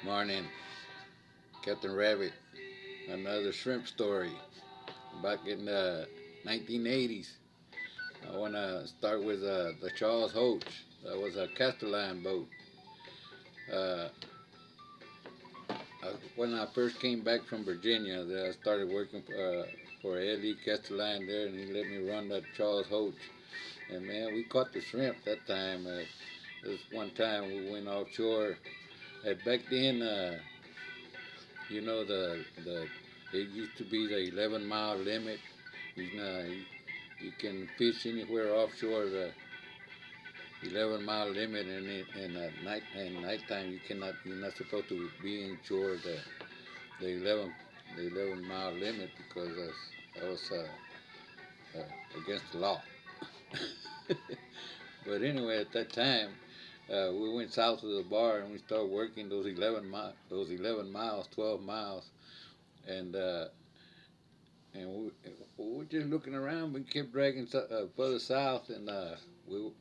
Morning, Captain Rabbit. Another shrimp story back in the 1980s. I want to start with the Charles Hoch. That was a Castellan boat. Uh, when I first came back from Virginia, I started working for Eddie Castellan there, and he let me run that Charles Hoch. And man, we caught the shrimp that time. This one time we went offshore. Back then, the it used to be the 11-mile limit. You can fish anywhere offshore the 11-mile limit, and at nighttime you're not supposed to be inshore the 11 the 11-mile limit because that was against the law. But anyway, at that time, we went south of the bar and we started working those 11 miles, 12 miles, and and we were just looking around. We kept dragging further south, and we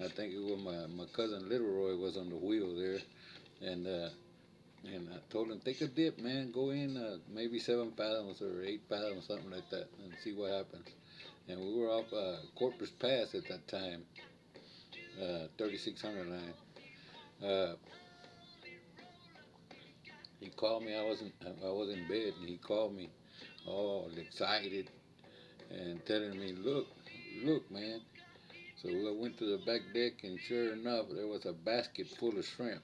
I think it was my cousin Little was on the wheel there, and I told him take a dip, man, go in maybe 7 fathoms or 8 fathoms, something like that, and see what happens. And we were off Corpus Pass at that time, 3600 line. Uh, he called me. I was in bed, and he called me, all excited, and telling me, look, man. So I went to the back deck, and sure enough, there was a basket full of shrimp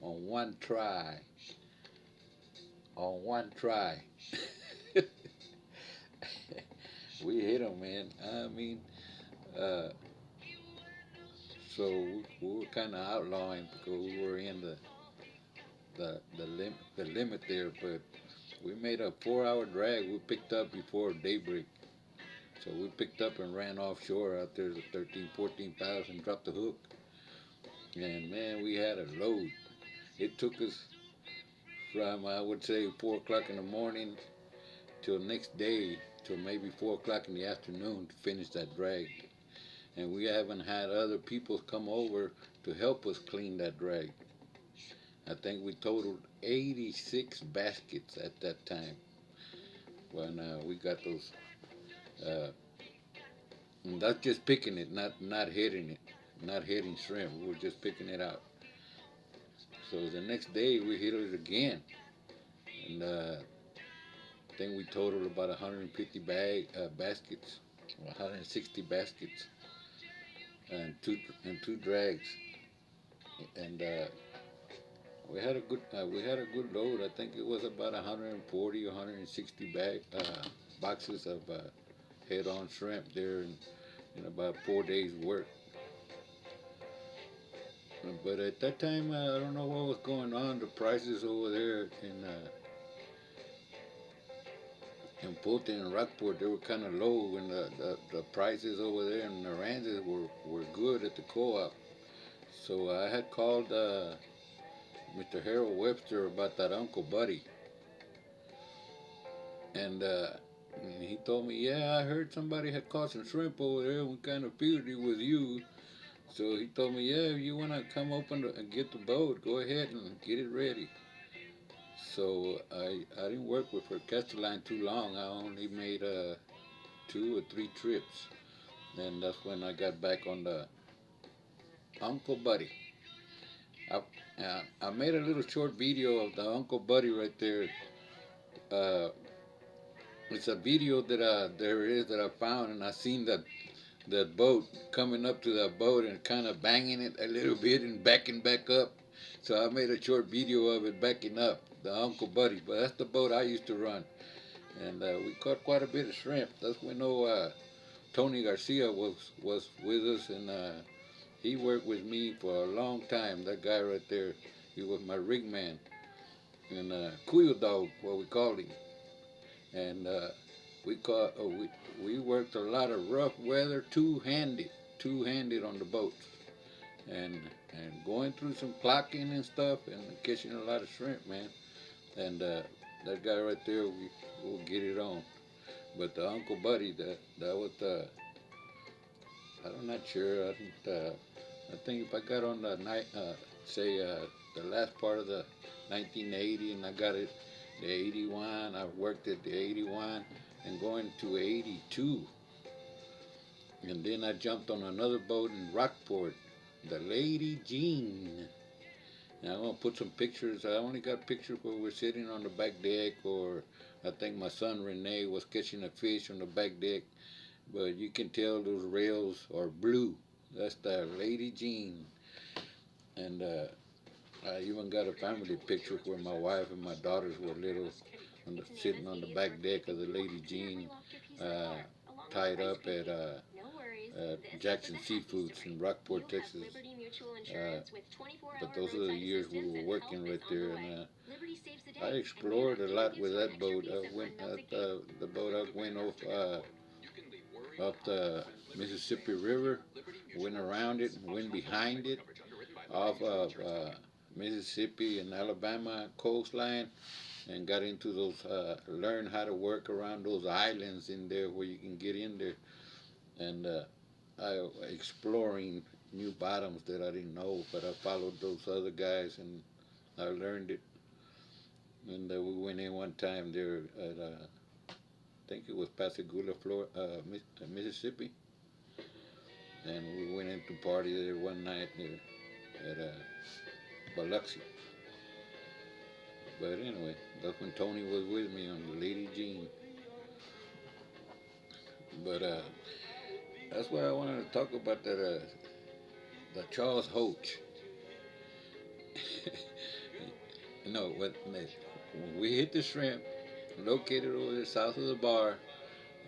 on one try. On one try. We hit them, man. I mean, uh, so we were kind of outlawing because we were in the limit there, but we made a 4 hour drag. We picked up before daybreak. So we picked up and ran offshore out there to 13, 14 pounds and dropped the hook. And man, we had a load. It took us from, I would say, 4 o'clock in the morning till next day, till maybe 4 o'clock in the afternoon to finish that drag. And we haven't had other people come over to help us clean that drag. I think we totaled 86 baskets at that time when we got those. Uh, and that's just picking it, not hitting it, not hitting shrimp. We were just picking it out. So the next day we hit it again, and I think we totaled about 150 baskets, 160 baskets, and two drags, and we had a good load. I think it was about 140 or 160 boxes of head-on shrimp there in about 4 days' work. But at that time, I don't know what was going on. The prices over there in Fulton and Rockport, they were kind of low, and the prices over there in Aransas were good at the co-op. So I had called Mr. Harold Webster about that Uncle Buddy, and he told me, yeah, I heard somebody had caught some shrimp over there. We kind of figured it was you. So he told me, yeah, if you want to come open and get the boat, go ahead and get it ready. So I didn't work with her Castelline too long. I only made 2 or 3 trips. And that's when I got back on the Uncle Buddy. I made a little short video of the Uncle Buddy right there. Uh, it's a video that I found, and I seen that boat coming up to that boat and kind of banging it a little bit and backing back up. So I made a short video of it backing up, the Uncle Buddy. But that's the boat I used to run, and we caught quite a bit of shrimp. That's when Tony Garcia was with us, and he worked with me for a long time. That guy right there, he was my rig man and Cuyo dog, what we called him, and we caught we worked a lot of rough weather, two handed on the boats, and going through some clocking and stuff and catching a lot of shrimp, man. And that guy right there, we will get it on. But the Uncle Buddy, that was the I'm not sure. I think if I got on the say the last part of the 1980, and I got it the 81. I worked at the 81 and going to 82, and then I jumped on another boat in Rockport, the Lady Jean. And I'm gonna put some pictures. I only got pictures where we're sitting on the back deck, or I think my son Rene was catching a fish on the back deck. But you can tell those rails are blue. That's the Lady Jean. And I even got a family picture where my wife and my daughters were little, sitting on the back deck of the Lady Jean, uh, tied up at Jackson Seafoods in Rockport, Texas. Uh, but those are the years we were working right there, and I explored a lot with that boat. I went the boat I went off the Mississippi River, went around it, went behind it, off of Mississippi and Alabama coastline, and got into those, learned how to work around those islands in there where you can get in there, and I exploring new bottoms that I didn't know, but I followed those other guys and I learned it. And we went in one time there at, I think it was Pascagoula, Florida, Mississippi, and we went in to party there one night there at Biloxi. But anyway, that's when Tony was with me on the Lady Jean. But that's why I wanted to talk about that the Charles Hoch. No, when we hit the shrimp, located over there south of the bar,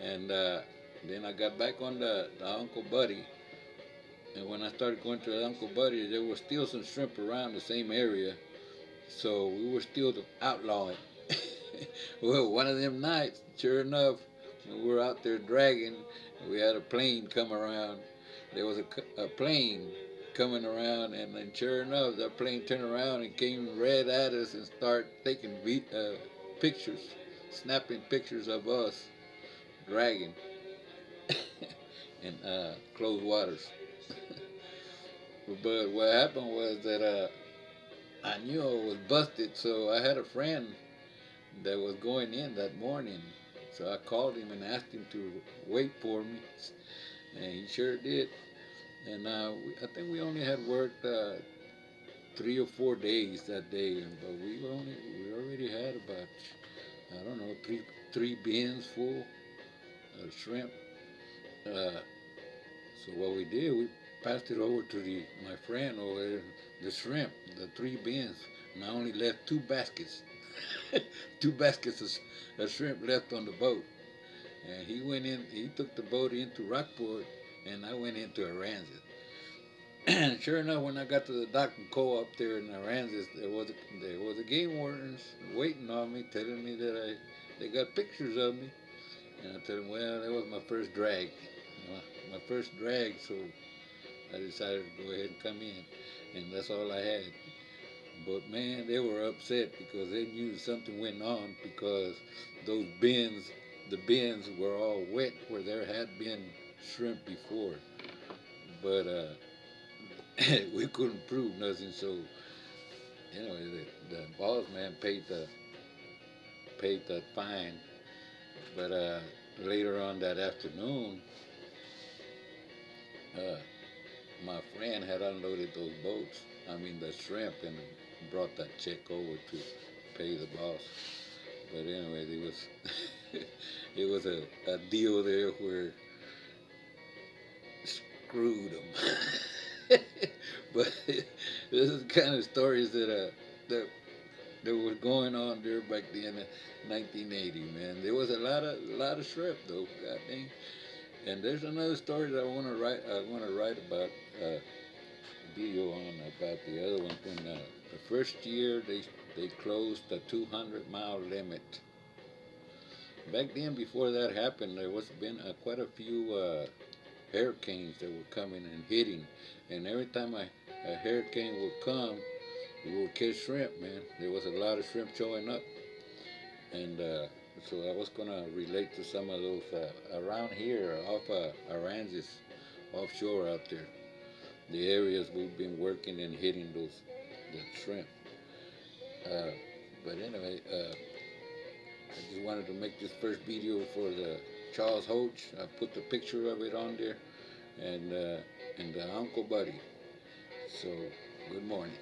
and then I got back on the Uncle Buddy. And when I started going to the Uncle Buddy, there was still some shrimp around the same area, so we were still outlawing. Well, one of them nights, sure enough, we were out there dragging. We had a plane come around. There was a plane coming around, and then sure enough, that plane turned around and came right at us and started taking pictures, snapping pictures of us dragging in closed waters. But what happened was that I knew I was busted, so I had a friend that was going in that morning. So I called him and asked him to wait for me, and he sure did. And I think we only had worked 3 or 4 days that day, but we already had about, I don't know, three bins full of shrimp. Uh, so what we did, we passed it over to my friend over there, the shrimp, the 3 bins, and I only left 2 baskets, 2 baskets of shrimp left on the boat. And he went in, he took the boat into Rockport, and I went into Aransas. And sure enough, when I got to the dock and co up there in Aransas, there was a game wardens waiting on me, telling me that they got pictures of me, and I told them, well, that was my first drag, my first drag, so I decided to go ahead and come in, and that's all I had. But man, they were upset because they knew something went on because those bins, the bins were all wet where there had been shrimp before. But we couldn't prove nothing, so the boss man paid that fine. But later on that afternoon, uh, my friend had unloaded those boats. I mean the shrimp, and brought that check over to pay the boss. But anyway, it was it was a deal there where screwed them. But this is the kind of stories that was going on there back then in 1980. Man, there was a lot of shrimp though. God dang. And there's another story that I want to write. I want to write about. Video on about the other one when the first year they closed the 200-mile limit. Back then, before that happened, there was been quite a few hurricanes that were coming and hitting, and every time a hurricane would come, we would catch shrimp. Man, there was a lot of shrimp showing up, and so I was gonna relate to some of those around here off Aransas, offshore out there, the areas we've been working and hitting those the shrimp. Uh, but anyway, I just wanted to make this first video for the Charles Hoch. I put the picture of it on there, and the Uncle Buddy. So, good morning.